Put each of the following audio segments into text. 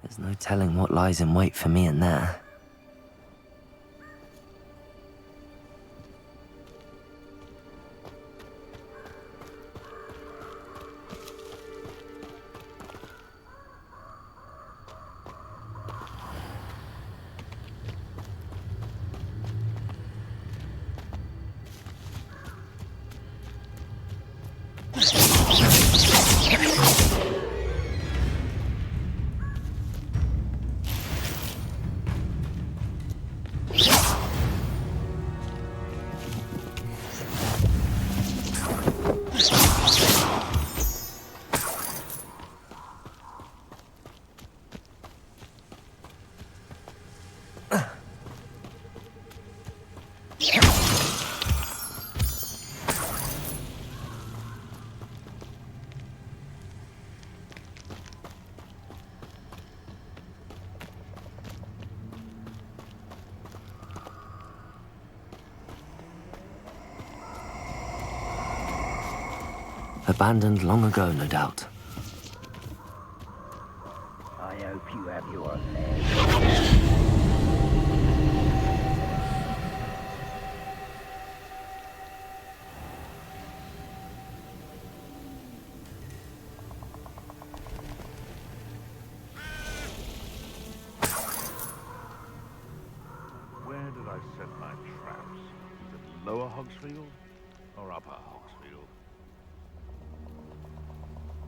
There's no telling what lies in wait for me in there. Abandoned long ago, no doubt. I hope you have your legs. Where did I set my traps? Is it Lower Hogsfield or Upper Hogsfield?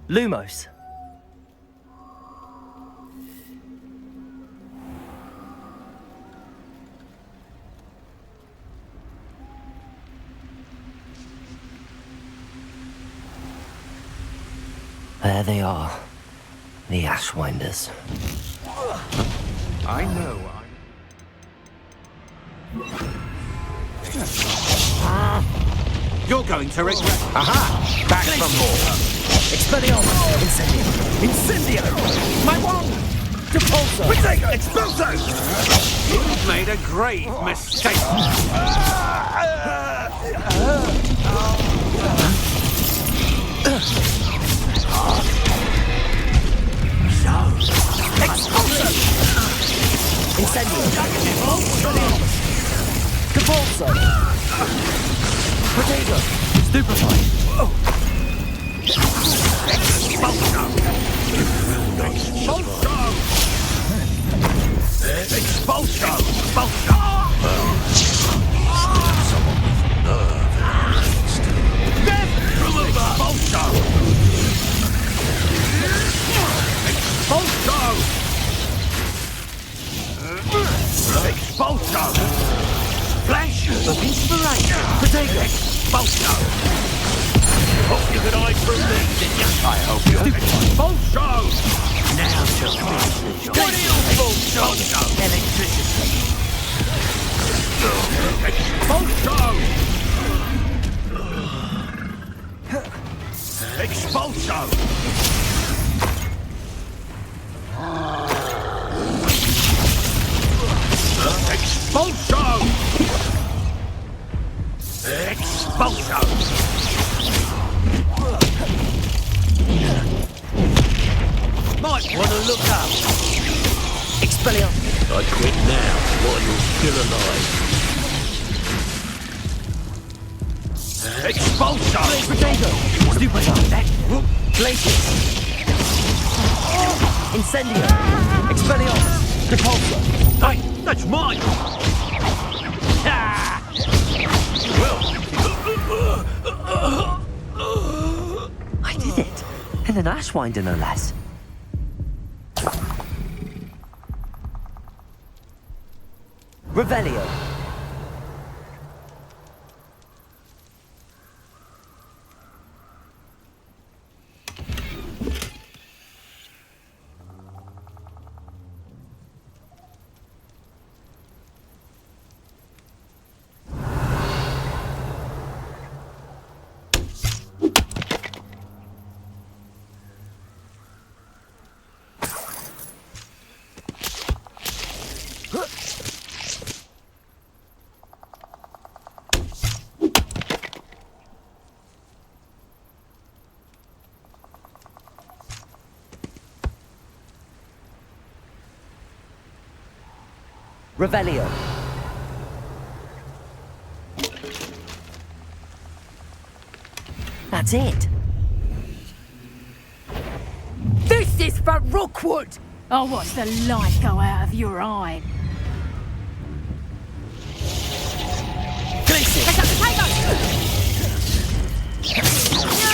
Lumos. There they are. The Ashwinders. I know. You're going to regret. Aha! Back for more. Expelliarmus! Incendio! Incendio! My wand! Depulso! Potato! Expulso! You've made a grave mistake. Expulso! Incendio! Depulso! Potato! Stupefy! Expulso! Expulso! Expulso! Expulso! Flash of inspiration! Potato! Expulso! Hope you could hide from me, didn't you? I hope you could. Expulso! Now just finish. What is Expulso? Electricity! Expulso! Expulso! Expulso! Expulso! Might want to look up. Expelliarmus! I quit now while you're still alive. Expulso! Potato! Stupefy! Glacius! Incendio! Expelliarmus! Depulso! Hey, that's mine! Ah! I did it. And an Ashwinder, no less. Revelio. Revelio. That's it. This is for Rookwood! I'll watch the light go out of your eye. Glacius. Pick up the potato! You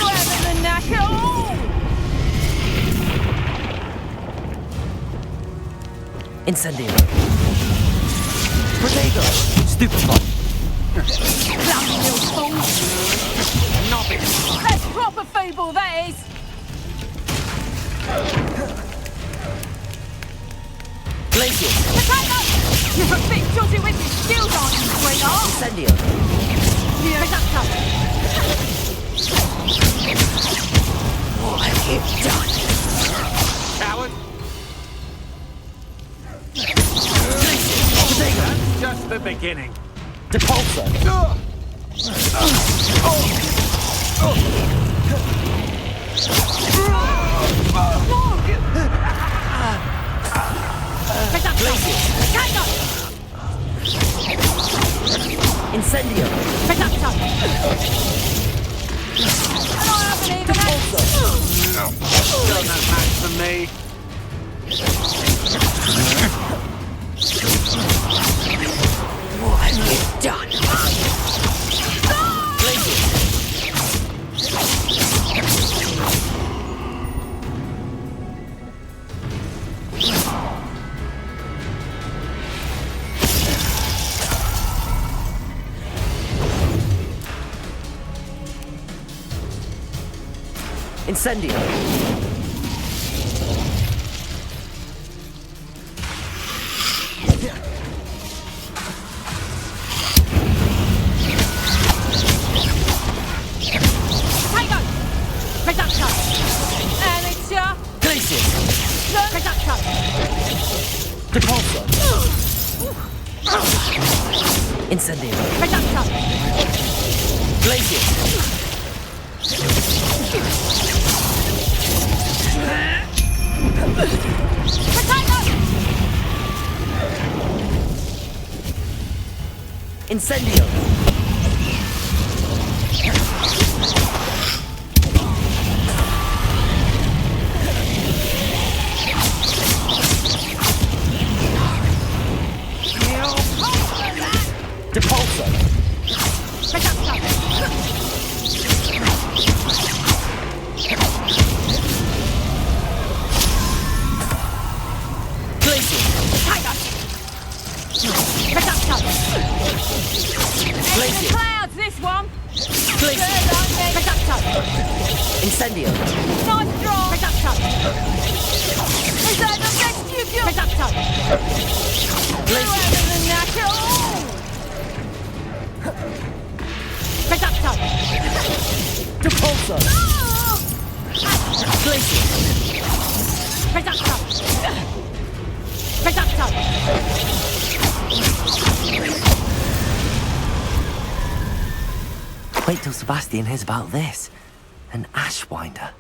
haven't the knack at all! Incendio. Protego. Stupefy. Clumsy little fool! That's proper feeble, that is! Glacius. Potato! You're a bit dodgy with your skills, aren't you, sweetheart? Incendio. Pick up the... What have you done? Coward! Protego. That's just the beginning. Depulso. Pick up Glacius. Potato! Incendio. Pick up some! And I haven't even had... Still no match for me. What have you done? Incendio. Potato! Reducto! Amateur! Glacius. Reducto! Depulso. Incendio. Reducto! Glacius. Potato! Incendio. Depulso. Reducto! Glacius. Potato! Reducto! Glacius. Clouds, this one! Glacius. Reducto! Incendio. Nice draw! Reducto! Is that the best you've got? Reducto! Glacius. Better than that at all! Reducto! Depulso. Glacius. Reducto! Reducto! Wait till Sebastian hears about this. An ashwinder.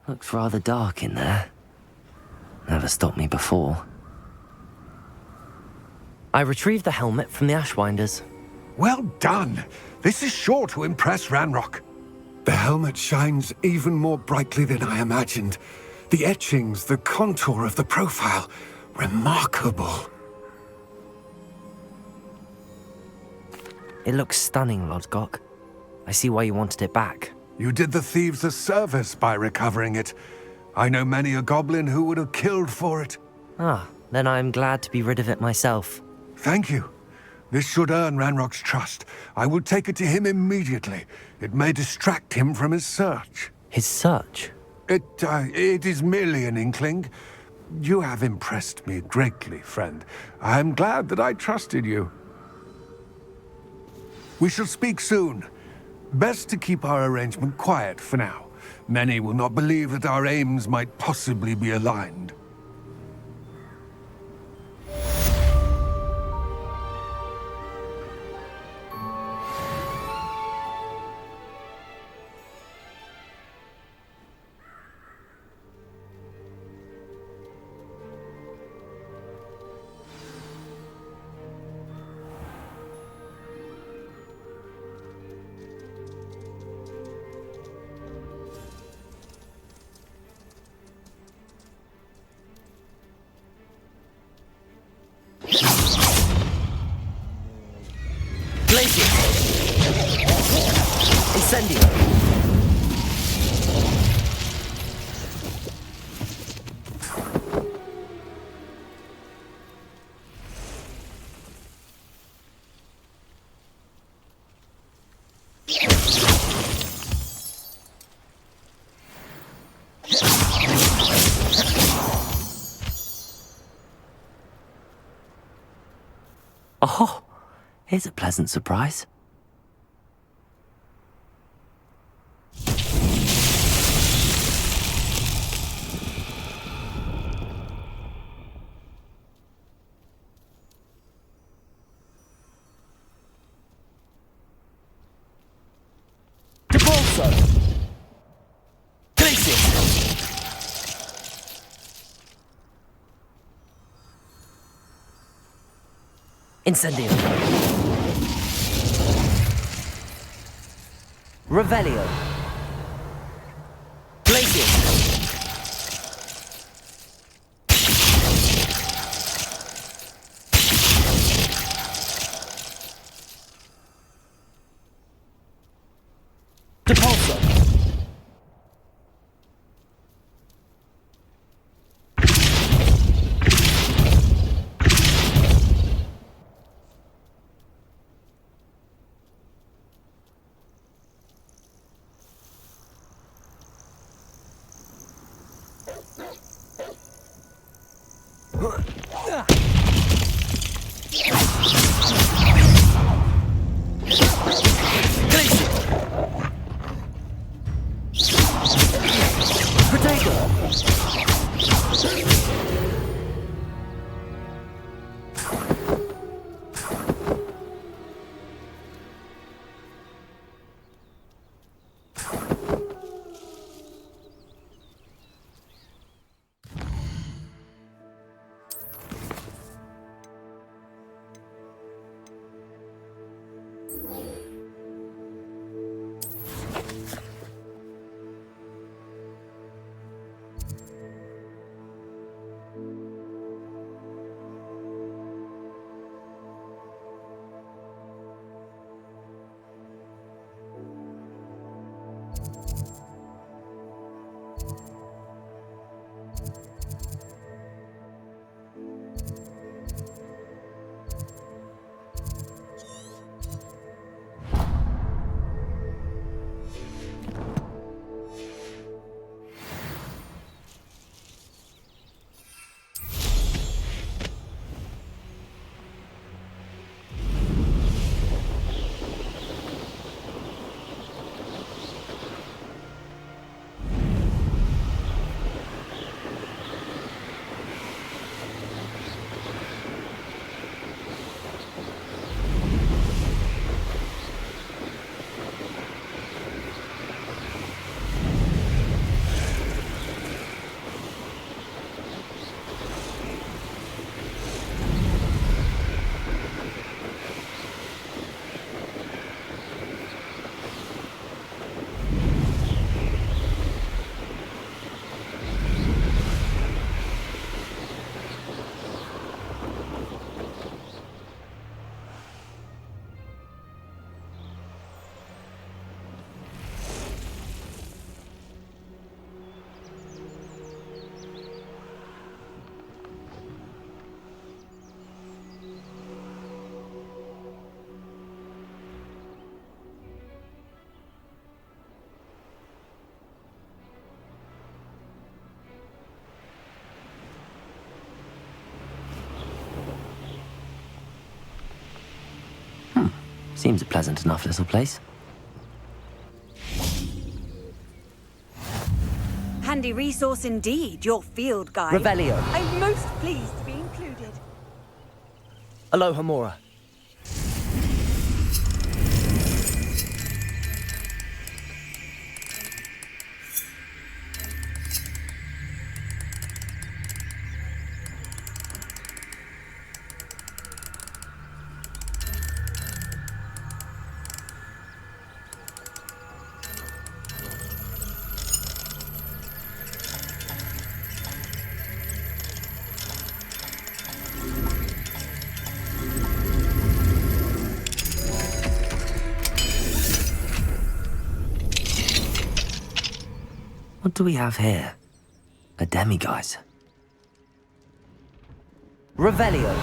Looks rather dark in there. Never stopped me before. I retrieved the helmet from the Ashwinders. Well done! This is sure to impress Ranrock. The helmet shines even more brightly than I imagined. The etchings, the contour of the profile, remarkable. It looks stunning, Lodgok. I see why you wanted it back. You did the thieves a service by recovering it. I know many a goblin who would have killed for it. Ah, then I'm glad to be rid of it myself. Thank you. This should earn Ranrock's trust. I will take it to him immediately. It may distract him from his search. His search? It is merely an inkling. You have impressed me greatly, friend. I am glad that I trusted you. We shall speak soon. Best to keep our arrangement quiet for now. Many will not believe that our aims might possibly be aligned. Glacier! Incendio! Oh, here's a pleasant surprise. Debolso! Glacier! Incendio! Revelio! Glacier! Debolso! Seems a pleasant enough little place. Handy resource indeed, your field guide. Revelio. I'm most pleased to be included. Alohomora. What do we have here? A demiguise. Revelio.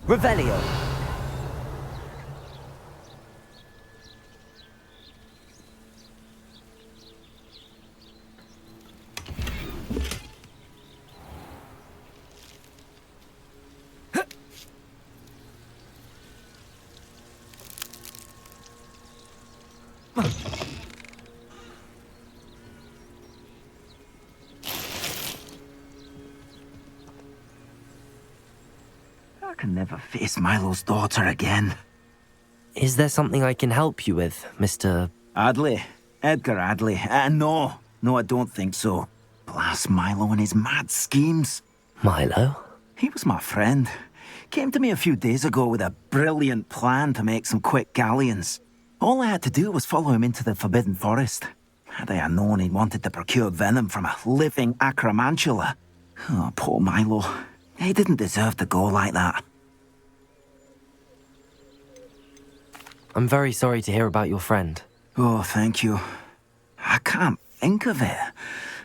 Revelio. I can never face Milo's daughter again. Is there something I can help you with, Mr. Adley. Edgar Adley. No, I don't think so. Blast Milo and his mad schemes. Milo? He was my friend. Came to me a few days ago with a brilliant plan to make some quick galleons. All I had to do was follow him into the Forbidden Forest. Had I known he wanted to procure venom from a living acromantula. Oh, poor Milo. He didn't deserve to go like that. I'm very sorry to hear about your friend. Oh, thank you. I can't think of it.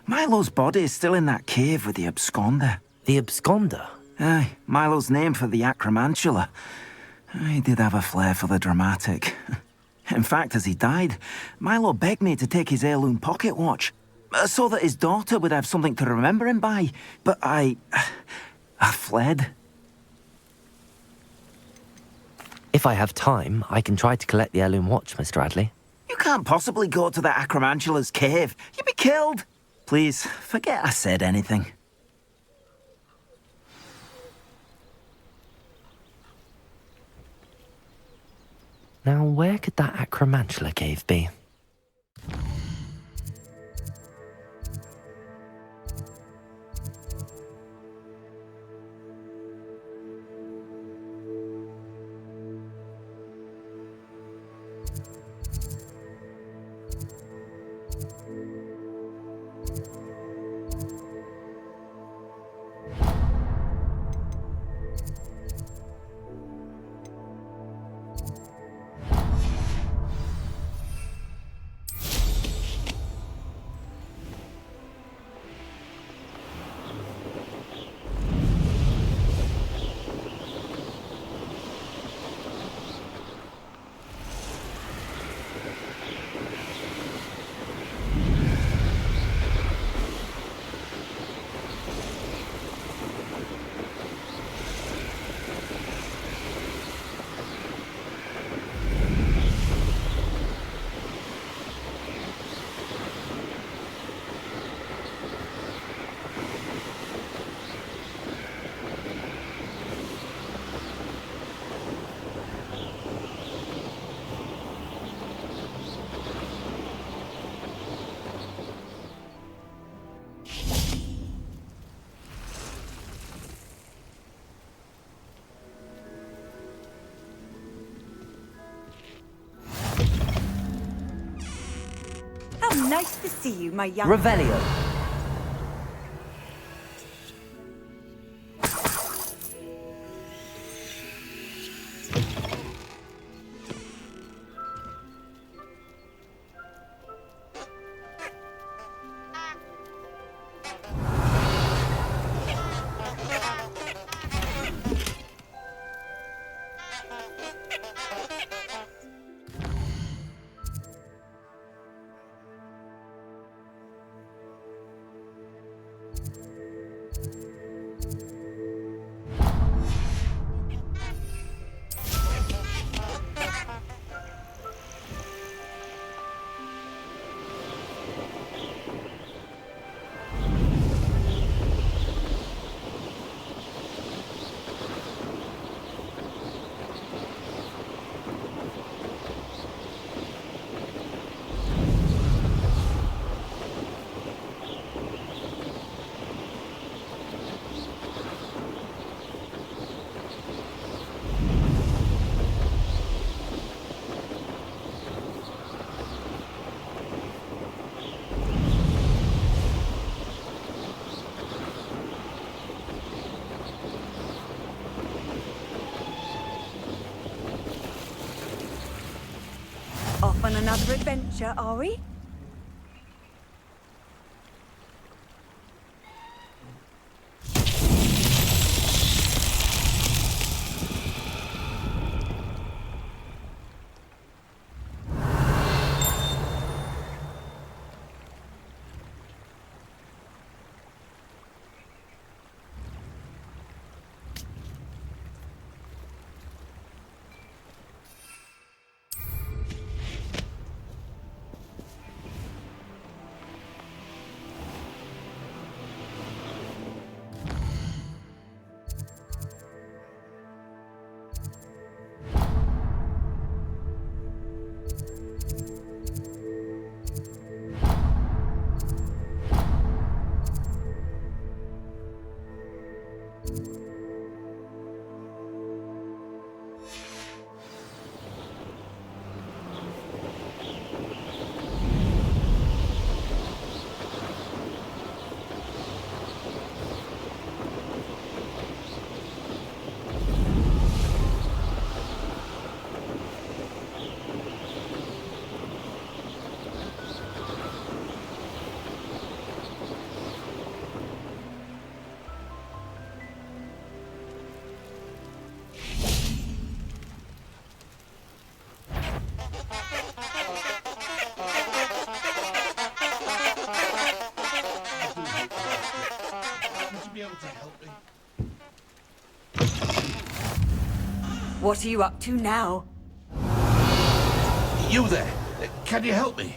Milo's body is still in that cave with the absconder. The absconder? Aye, Milo's name for the acromantula. He did have a flair for the dramatic. In fact, as he died, Milo begged me to take his heirloom pocket watch, so that his daughter would have something to remember him by. But I fled. If I have time, I can try to collect the heirloom watch, Mr. Adley. You can't possibly go to the acromantula's cave. You'd be killed. Please, forget I said anything. Now, where could that acromantula cave be? Nice to see you, my young... Revelio. Off on another adventure, are we? What are you up to now? You there? Can you help me?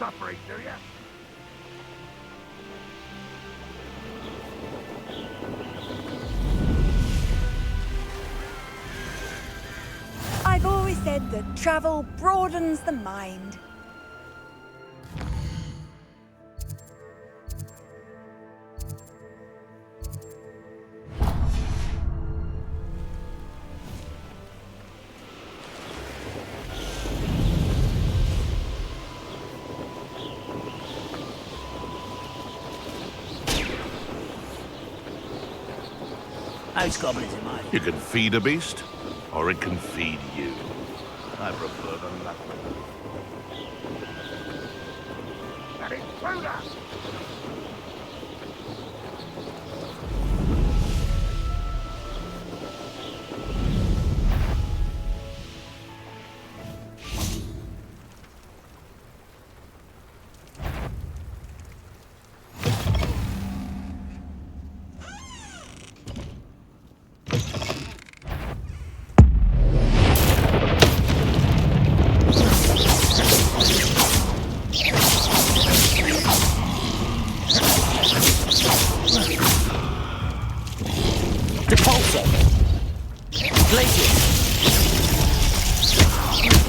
suffering, do you? I've always said that travel broadens the mind. Those goblins are mine. You can feed a beast, or it can feed you. I prefer the latter. That intruder!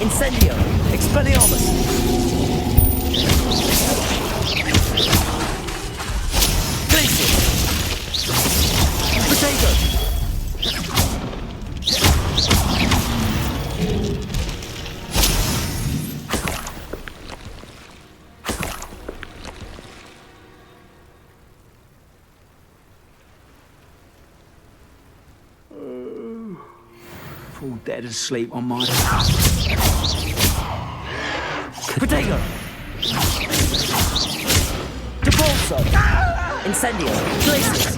Incendio! Expelliarmus! Glacier! Potato! Fall dead asleep on my... Potato! Depulso! Incendio! Glacier!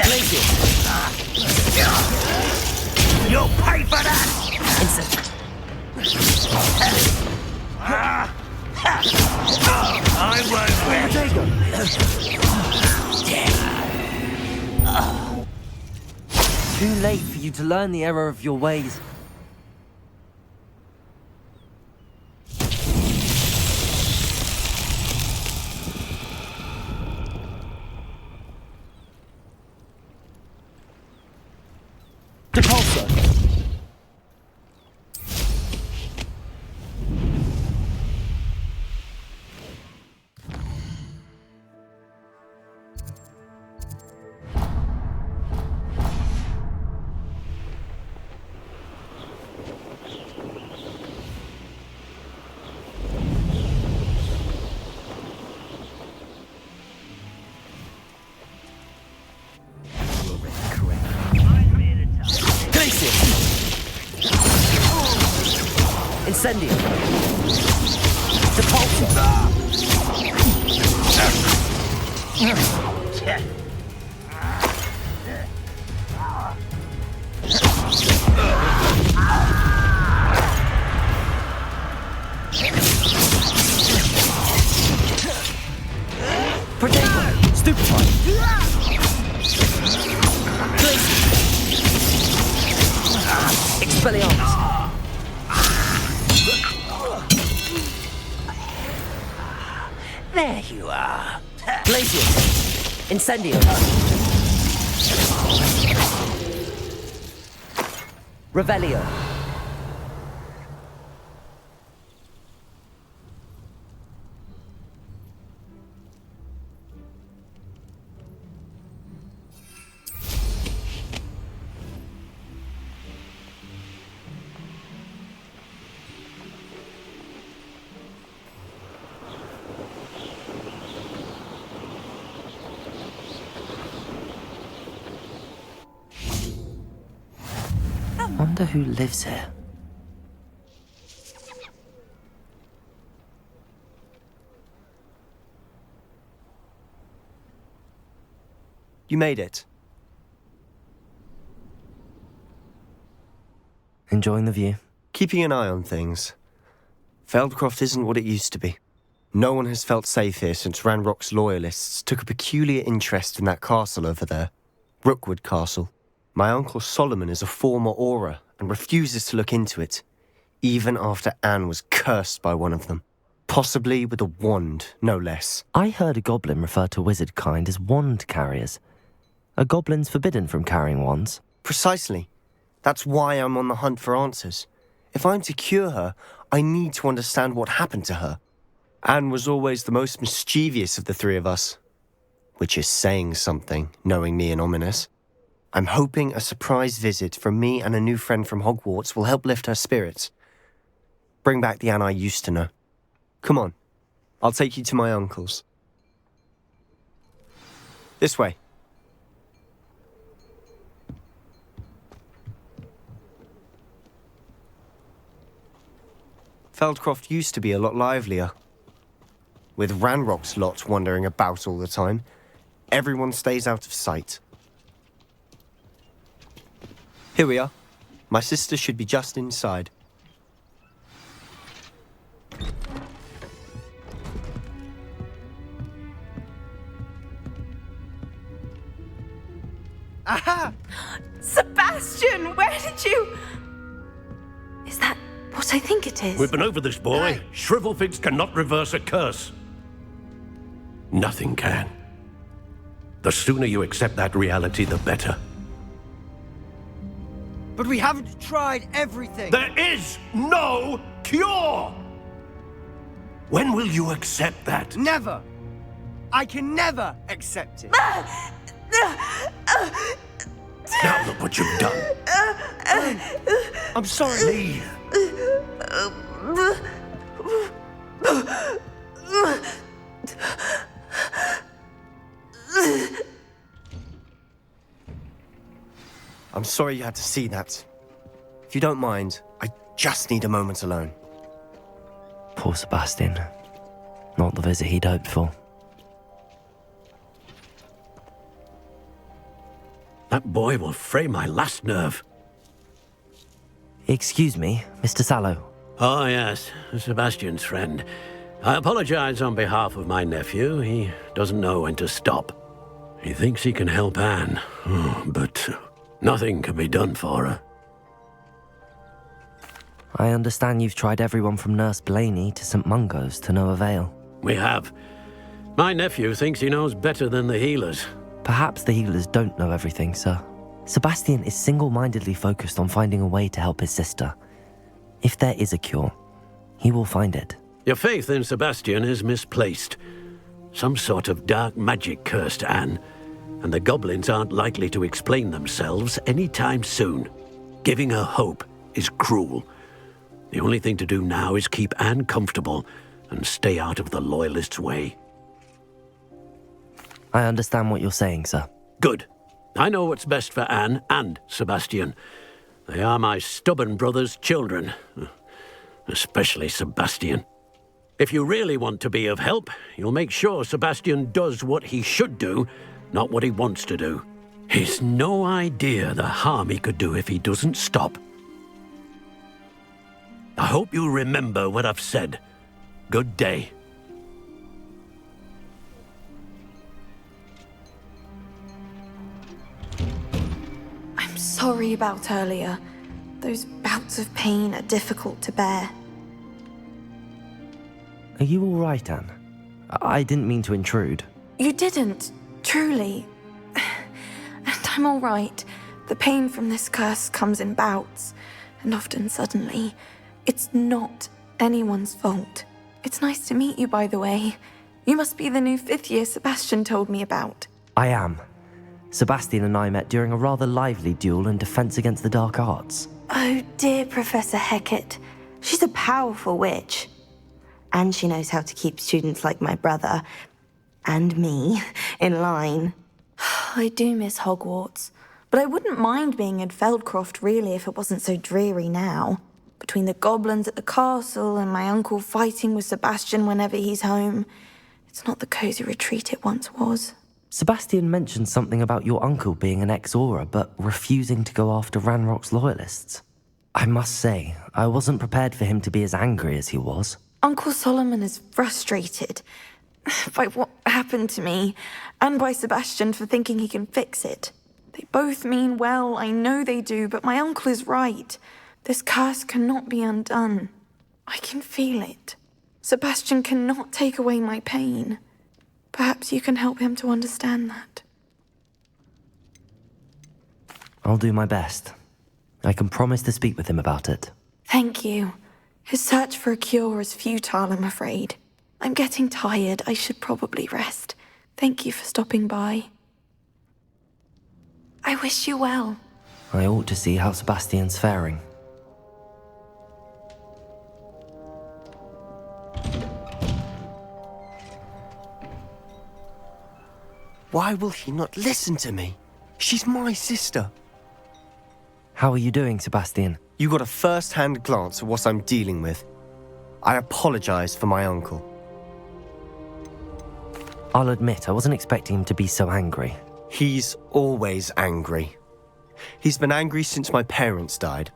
Glacier! You'll pay for that! I won't Potato! Too late for you to learn the error of your ways. Depulso! Incendio! Depulso! Potato! Stupefy! Expelliarmus! There you are. Glacier! Incendio! Revelio! Wonder who lives here. You made it. Enjoying the view? Keeping an eye on things. Feldcroft isn't what it used to be. No one has felt safe here since Ranrock's loyalists took a peculiar interest in that castle over there. Rookwood Castle. My uncle Solomon is a former Auror and refuses to look into it. even after Anne was cursed by one of them. Possibly with a wand, no less. I heard a goblin refer to wizard kind as wand carriers. Are goblins forbidden from carrying wands? Precisely. That's why I'm on the hunt for answers. If I'm to cure her, I need to understand what happened to her. Anne was always the most mischievous of the three of us. Which is saying something, knowing me and Ominous. I'm hoping a surprise visit from me and a new friend from Hogwarts will help lift her spirits. Bring back the Anne I used to know. Come on, I'll take you to my uncle's. This way. Feldcroft used to be a lot livelier. With Ranrock's lot wandering about all the time, everyone stays out of sight. Here we are. My sister should be just inside. Aha! Sebastian, where did you... Is that what I think it is? We've been over this, boy. Shrivelfigs cannot reverse a curse. Nothing can. The sooner you accept that reality, the better. But we haven't tried everything. There is no cure! When will you accept that? Never. I can never accept it. Now look what you've done. I'm sorry. Leave. I'm sorry you had to see that. If you don't mind, I just need a moment alone. Poor Sebastian. Not the visit he'd hoped for. That boy will fray my last nerve. Excuse me, Mr. Sallow. Oh, yes, Sebastian's friend. I apologize on behalf of my nephew. He doesn't know when to stop. He thinks he can help Anne, but nothing can be done for her. I understand you've tried everyone from Nurse Blaney to St. Mungo's to no avail. We have. My nephew thinks he knows better than the healers. Perhaps the healers don't know everything, sir. Sebastian is single-mindedly focused on finding a way to help his sister. If there is a cure, he will find it. Your faith in Sebastian is misplaced. Some sort of dark magic cursed Anne, and the goblins aren't likely to explain themselves anytime soon. Giving her hope is cruel. The only thing to do now is keep Anne comfortable and stay out of the Loyalists' way. I understand what you're saying, sir. Good. I know what's best for Anne and Sebastian. They are my stubborn brother's children. Especially Sebastian. If you really want to be of help, you'll make sure Sebastian does what he should do, not what he wants to do. He's no idea the harm he could do if he doesn't stop. I hope you remember what I've said. Good day. I'm sorry about earlier. Those bouts of pain are difficult to bear. Are you all right, Anne? I didn't mean to intrude. You didn't, truly. And I'm all right. The pain from this curse comes in bouts, and often suddenly. It's not anyone's fault. It's nice to meet you, by the way. You must be the new 5th year Sebastian told me about. I am. Sebastian and I met during a rather lively duel in Defense Against the Dark Arts. Oh dear, Professor Hecat. She's a powerful witch. And she knows how to keep students like my brother, and me, in line. I do miss Hogwarts, but I wouldn't mind being in Feldcroft, really, if it wasn't so dreary now. Between the goblins at the castle and my uncle fighting with Sebastian whenever he's home, it's not the cosy retreat it once was. Sebastian mentioned something about your uncle being an ex-Aura, but refusing to go after Ranrock's loyalists. I must say, I wasn't prepared for him to be as angry as he was. Uncle Solomon is frustrated by what happened to me, and by Sebastian for thinking he can fix it. They both mean well, I know they do, but my uncle is right. This curse cannot be undone. I can feel it. Sebastian cannot take away my pain. Perhaps you can help him to understand that. I'll do my best. I can promise to speak with him about it. Thank you. His search for a cure is futile, I'm afraid. I'm getting tired. I should probably rest. Thank you for stopping by. I wish you well. I ought to see how Sebastian's faring. Why will he not listen to me? She's my sister. How are you doing, Sebastian? You got a first-hand glance at what I'm dealing with. I apologize for my uncle. I'll admit, I wasn't expecting him to be so angry. He's always angry. He's been angry since my parents died.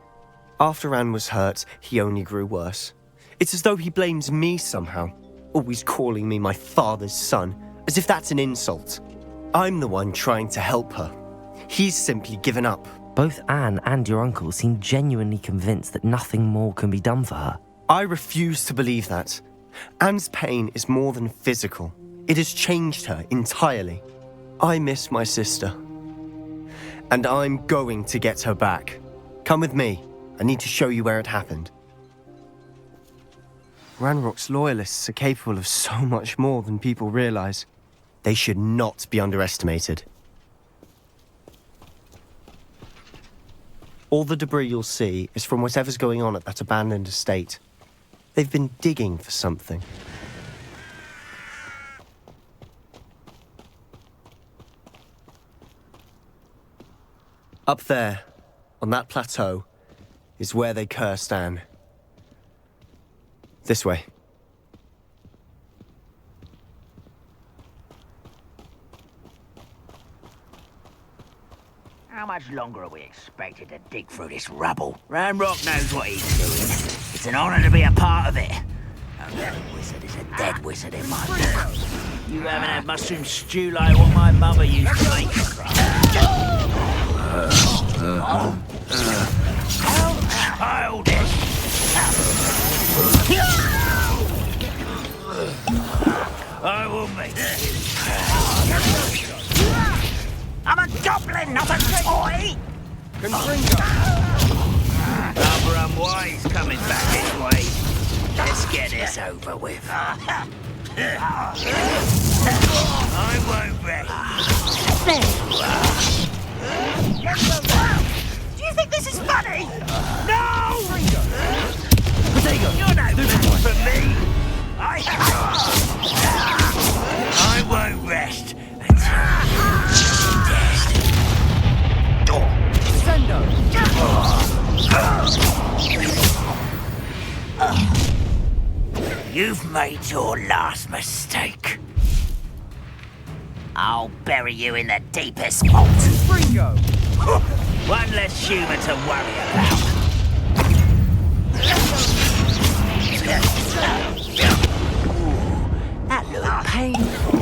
After Anne was hurt, he only grew worse. It's as though he blames me somehow, always calling me my father's son, as if that's an insult. I'm the one trying to help her. He's simply given up. Both Anne and your uncle seem genuinely convinced that nothing more can be done for her. I refuse to believe that. Anne's pain is more than physical. It has changed her entirely. I miss my sister. And I'm going to get her back. Come with me. I need to show you where it happened. Ranrock's loyalists are capable of so much more than people realize. They should not be underestimated. All the debris you'll see is from whatever's going on at that abandoned estate. They've been digging for something. Up there, on that plateau, is where they cursed Anne. This way. How much longer are we expected to dig through this rubble? Ranrock knows what he's doing. It's an honor to be a part of it. And that wizard is a dead wizard in my book. You haven't had mushroom stew like what my mother used to make. How childish! I will make it. I'm a goblin, not a toy! Rather unwise coming back this way. Let's get this over with. I won't rest. Do you think this is funny? No! You're no good for me. I won't rest You've made your last mistake. I'll bury you in the deepest vault. Ringo! One less human to worry about. That looked painful.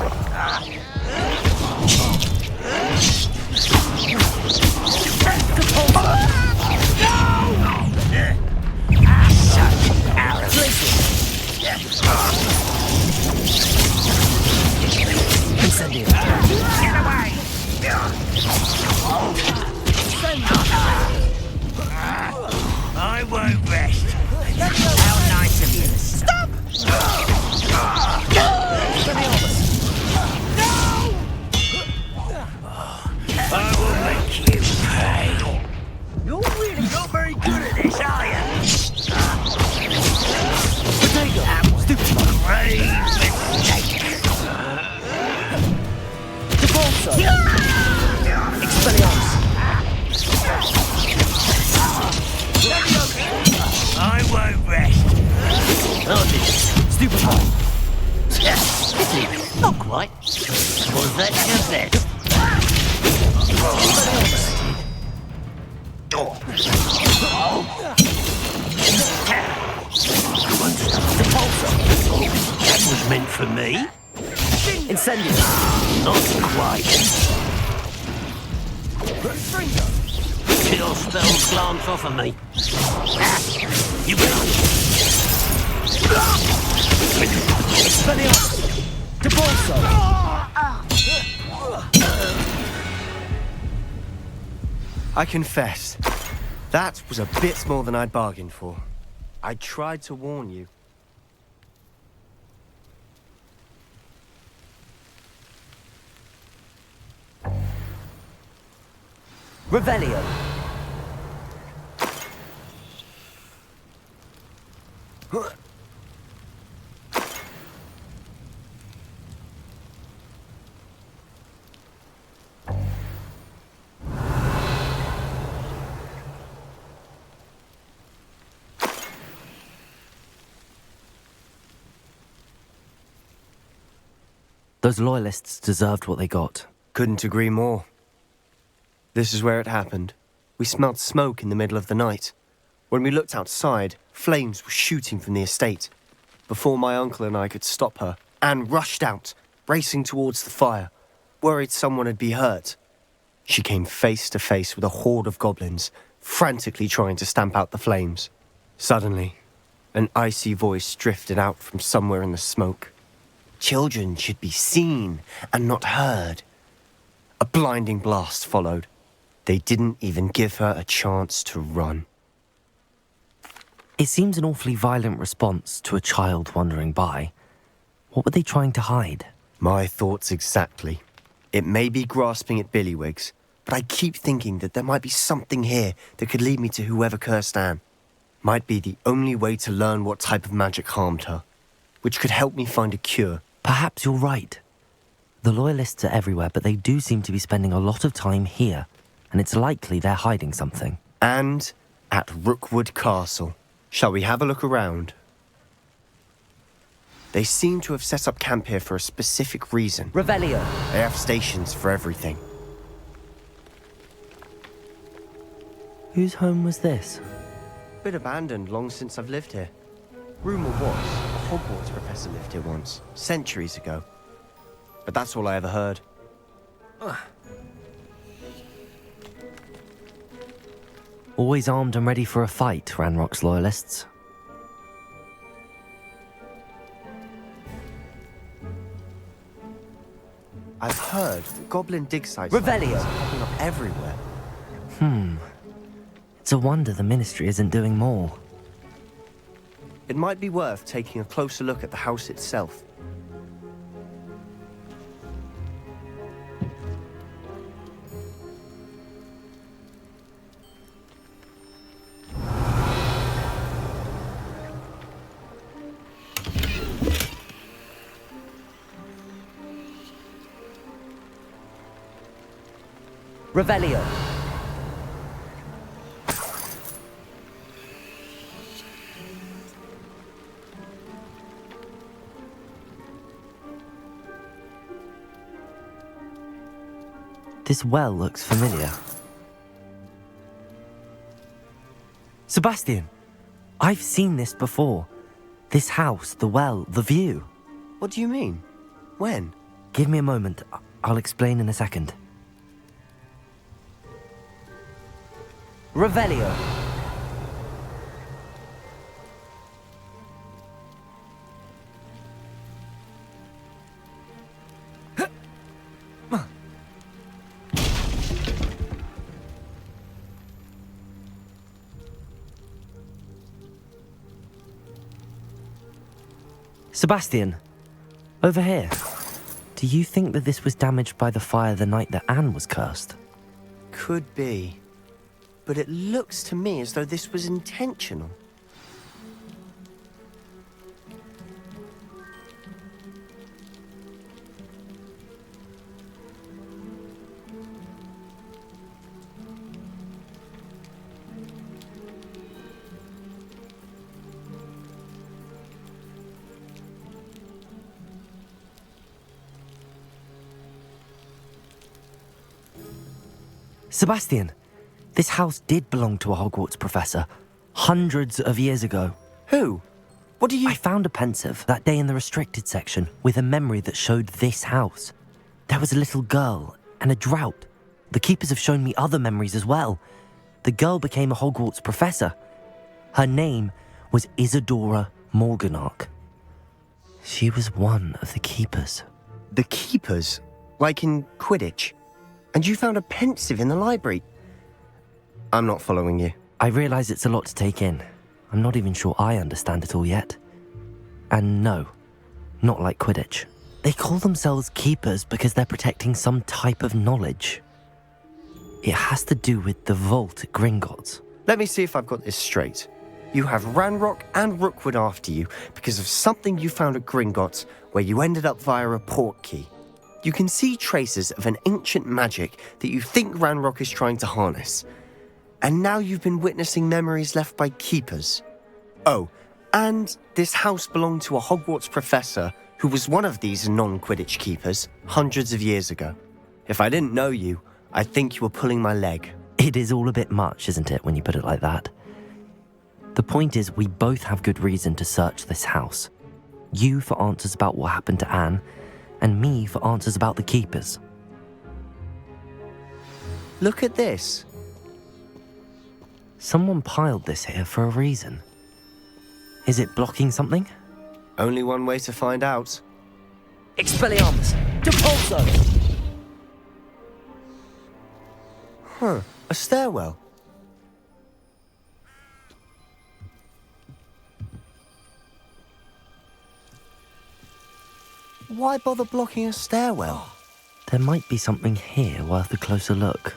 Out of Incendio. Get away! I won't rest. How nice of you to stop! I will make you pay. You're really not very good at this, are you? Potato. That was a grave mistake. Defaulto. Expelliarmus. I won't rest. Stupefy. Not quite. Was that just it? That was meant for me. Incendio. Not quite. chill spells glance off of me. You can't. To Bolso! I confess, that was a bit more than I'd bargained for. I tried to warn you. Revelio. Those loyalists deserved what they got. Couldn't agree more. This is where it happened. We smelled smoke in the middle of the night. When we looked outside, flames were shooting from the estate. Before my uncle and I could stop her, Anne rushed out, racing towards the fire, worried someone had been hurt. She came face to face with a horde of goblins, frantically trying to stamp out the flames. Suddenly, an icy voice drifted out from somewhere in the smoke. Children should be seen and not heard. A blinding blast followed. They didn't even give her a chance to run. It seems an awfully violent response to a child wandering by. What were they trying to hide? My thoughts exactly. It may be grasping at Billywigs, but I keep thinking that there might be something here that could lead me to whoever cursed Anne. Might be the only way to learn what type of magic harmed her, which could help me find a cure. Perhaps you're right. The Loyalists are everywhere, but they do seem to be spending a lot of time here, and it's likely they're hiding something. And at Rookwood Castle. Shall we have a look around? They seem to have set up camp here for a specific reason. Revelio. They have stations for everything. Whose home was this? Been abandoned long since I've lived here. Rumour was, a Hogwarts professor lived here once, centuries ago. But that's all I ever heard. Always armed and ready for a fight, Ranrock's Loyalists. I've heard goblin dig sites Revelio. like these popping up everywhere. It's a wonder the Ministry isn't doing more. It might be worth taking a closer look at the house itself. Revelio. This well looks familiar. Sebastian! I've seen this before. This house, the well, the view. What do you mean? When? Give me a moment. I'll explain in a second. Revelio. Sebastian, over here. Do you think that this was damaged by the fire the night that Anne was cursed? Could be. But it looks to me as though this was intentional. Sebastian, this house did belong to a Hogwarts professor, hundreds of years ago. Who? What do you... I found a pensive that day in the restricted section with a memory that showed this house. There was a little girl and a drought. The keepers have shown me other memories as well. the girl became a Hogwarts professor. Her name was Isadora Morganach. She was one of the Keepers. The Keepers? Like in Quidditch? And you found a pensive in the library? I'm not following you. I realise it's a lot to take in. I'm not even sure I understand it all yet. And no, not like Quidditch. They call themselves Keepers because they're protecting some type of knowledge. It has to do with the vault at Gringotts. Let me see if I've got this straight. You have Ranrock and Rookwood after you because of something you found at Gringotts where you ended up via a portkey. You can see traces of an ancient magic that you think Ranrock is trying to harness. And now you've been witnessing memories left by Keepers. Oh, and this house belonged to a Hogwarts professor who was one of these non-Quidditch Keepers hundreds of years ago. If I didn't know you, I'd think you were pulling my leg. It is all a bit much, isn't it, when you put it like that? The point is, we both have good reason to search this house. You for answers about what happened to Anne, and me for answers about the Keepers. Look at this. Someone piled this here for a reason. Is it blocking something? Only one way to find out. Expelliarmus! Depulso! Huh, a stairwell. Why bother blocking a stairwell? There might be something here worth a closer look.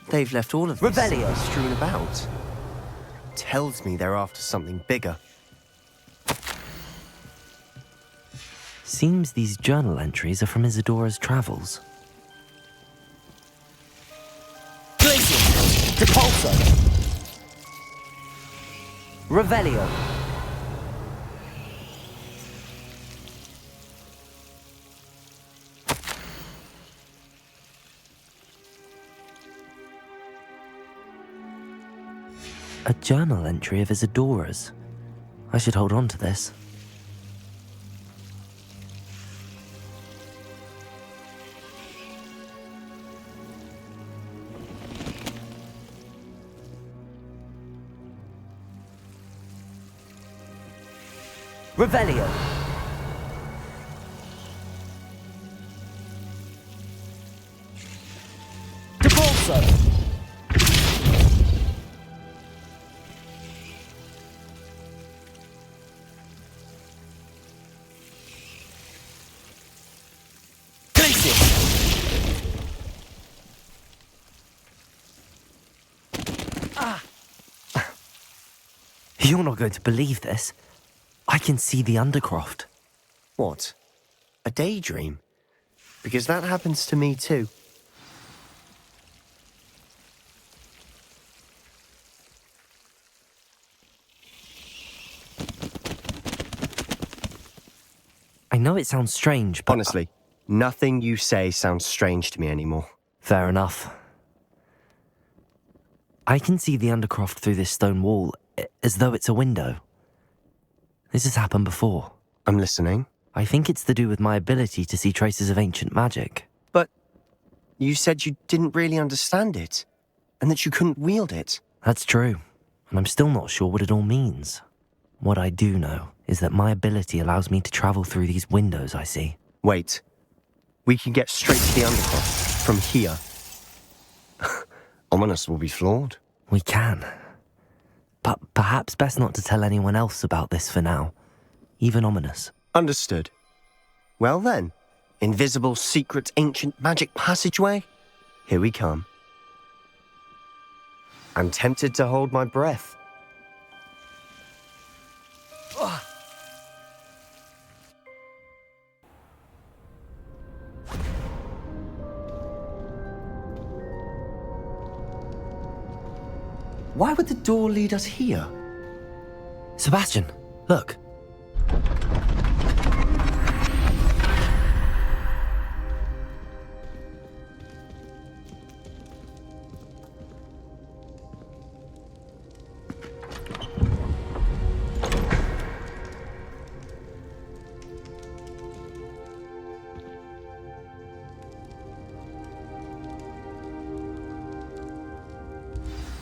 They've left all of this Revelio strewn about. Tells me they're after something bigger. Seems these journal entries are from Isadora's travels. Glacium! Depulso! Revelio! A journal entry of Isadora's. I should hold on to this. Revelio! Depulso! You're not going to believe this. I can see the Undercroft. What? A daydream? Because that happens to me too. I know it sounds strange, but... Honestly, nothing you say sounds strange to me anymore. Fair enough. I can see the Undercroft through this stone wall, as though it's a window. This has happened before. I'm listening. I think it's to do with my ability to see traces of ancient magic. But you said you didn't really understand it, and that you couldn't wield it. That's true, and I'm still not sure what it all means. What I do know is that my ability allows me to travel through these windows I see. Wait. We can get straight to the Undercroft from here. Ominous will be flawed. We can. But perhaps best not to tell anyone else about this for now. Even Ominous. Understood. Well then, invisible, secret, ancient magic passageway? Here we come. I'm tempted to hold my breath. Why would the door lead us here? Sebastian, look.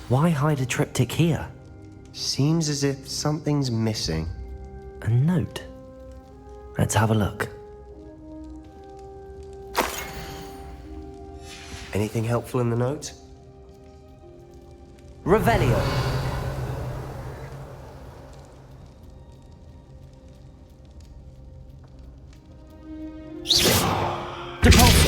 Why hide a triptych here? Seems as if something's missing. A note. Let's have a look. Anything helpful in the note? Revelio. Depulso.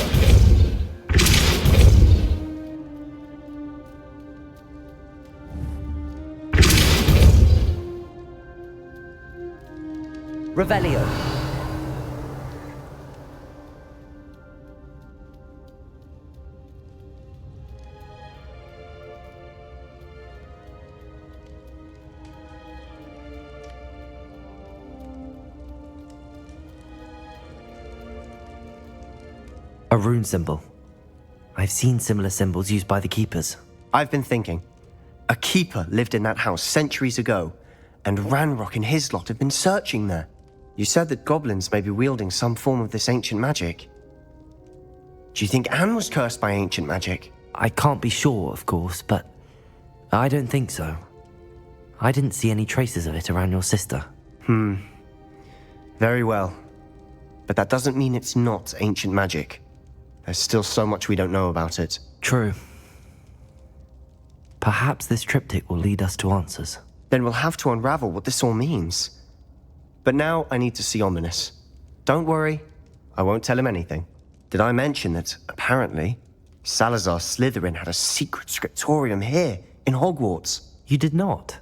Revelio. A rune symbol. I've seen similar symbols used by the keepers. I've been thinking. A keeper lived in that house centuries ago, and Ranrock and his lot have been searching there. You said that goblins may be wielding some form of this ancient magic. Do you think Anne was cursed by ancient magic? I can't be sure, of course, but I don't think so. I didn't see any traces of it around your sister. Very well. But that doesn't mean it's not ancient magic. There's still so much we don't know about it. True. Perhaps this triptych will lead us to answers. Then we'll have to unravel what this all means. But now I need to see Ominous. Don't worry, I won't tell him anything. Did I mention that, apparently, Salazar Slytherin had a secret scriptorium here, in Hogwarts? You did not?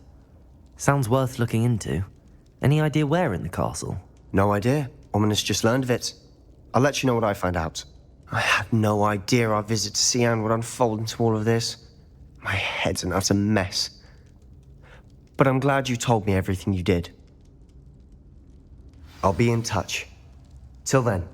Sounds worth looking into. Any idea where in the castle? No idea. Ominous just learned of it. I'll let you know what I find out. I had no idea our visit to Cian would unfold into all of this. My head's an utter mess. But I'm glad you told me everything you did. I'll be in touch. Till then.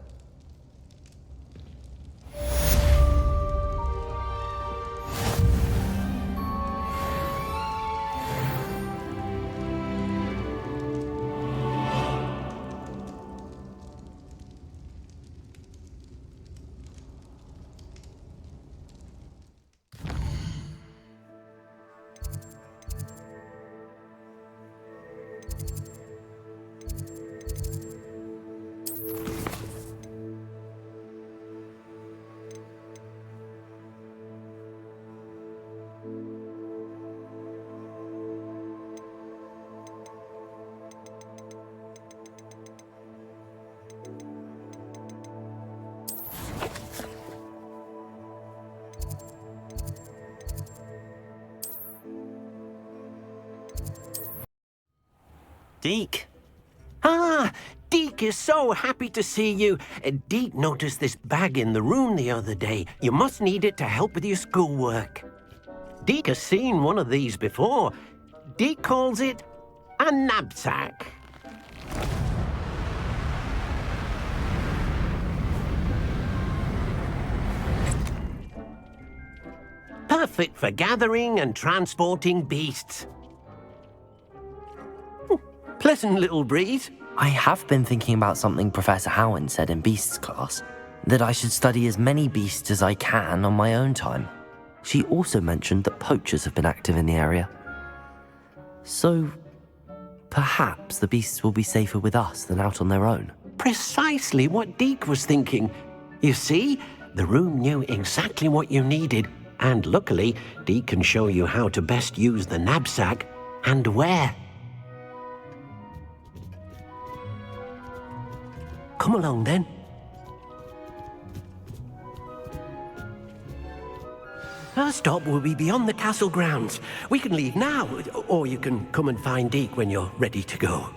Deke. Ah, Deke is so happy to see you. Deke noticed this bag in the room the other day. You must need it to help with your schoolwork. Deke has seen one of these before. Deke calls it a knapsack. Perfect for gathering and transporting beasts. Pleasant little breeze. I have been thinking about something Professor Howard said in Beasts class, that I should study as many beasts as I can on my own time. She also mentioned that poachers have been active in the area. So, perhaps the beasts will be safer with us than out on their own. Precisely what Deke was thinking. You see, the room knew exactly what you needed, and luckily, Deke can show you how to best use the knapsack and where. Come along, then. Our stop will be beyond the castle grounds. We can leave now, or you can come and find Deke when you're ready to go.